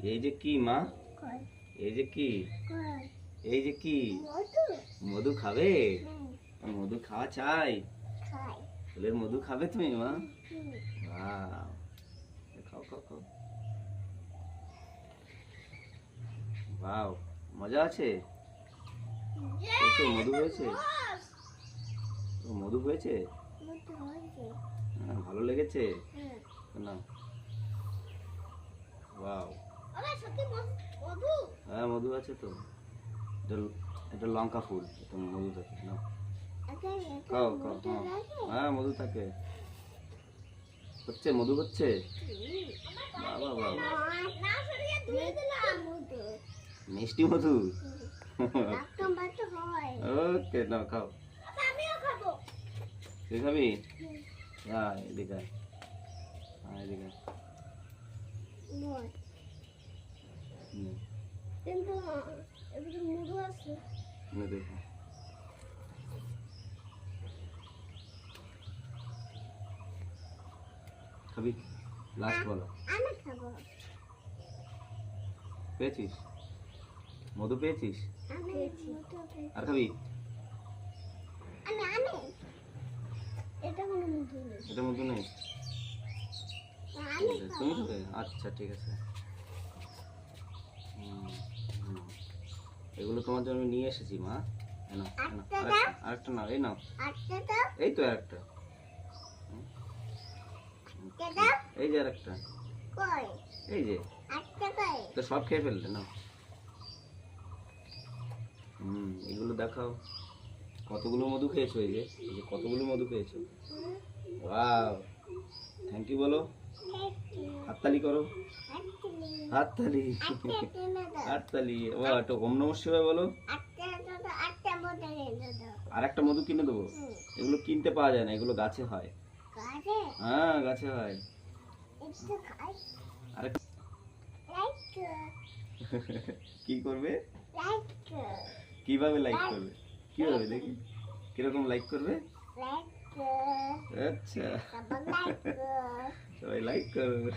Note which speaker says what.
Speaker 1: এই যে কি মা? এই যে কি? এই যে কি? মধু খাবে? মধু খাওয়া চাই? ফুলের মধু খাবে তুমি মা? বাহ, খাও খাও খাও। বাও, মজা আছে? মধু হয়েছে? মধু হয়েছে? ভালো লেগেছে না? ওয়াও, হ্যাঁ মধু আছে তো। এটা লঙ্কা ফুল, এটা মধু থাকে না? খাও খাও, হ্যাঁ মধু থাকে। হচ্ছে মধু হচ্ছে? বাবা বাবা, মিষ্টি মধু। ওকে নাও খাও। তুই খাবি? হ্যাঁ এদিকে আয়, হ্যাঁ এদিকে আয়।
Speaker 2: কিন্তু এদিকে মধু আছে।
Speaker 1: দেখো খাবি? লাস্ট বলো।
Speaker 2: আমি খাবো।
Speaker 1: পেয়েছিস মধু? পেয়েছিস?
Speaker 2: আমি
Speaker 1: আর খাবি?
Speaker 2: আমি আমি এটা কোনো মধু নেই।
Speaker 1: এটা মধু নেই?
Speaker 2: আমি
Speaker 1: তুমি খাবে? আচ্ছা ঠিক আছে। এগুলো তোমার জন্য নিয়ে এসেছি মা। আরেকটা নাও, এই নাও। এই তো আরেকটা, এই যে আরেকটা, এই যে। তো সব খেয়ে ফেললে না? এগুলো দেখাও, কতগুলো মধু খেয়েছো? এই যে কতগুলো মধু খেয়েছো। ওয়াও, থ্যাংক ইউ বলো, হাততালি করো, হাততালি হাততালি। ও একটা ওম নমঃ শিবায় বলো। আর একটা মধু কিনে দেবো। এগুলো কিনতে পাওয়া যায় না, এগুলো গাছে হয়। হ্যাঁ গাছে হয়। আরেকটা কি করবে? কিভাবে লাইক করবে? কিভাবে দেখি কিরকম লাইক করবে? আচ্ছা, সবাই লাইক করবে।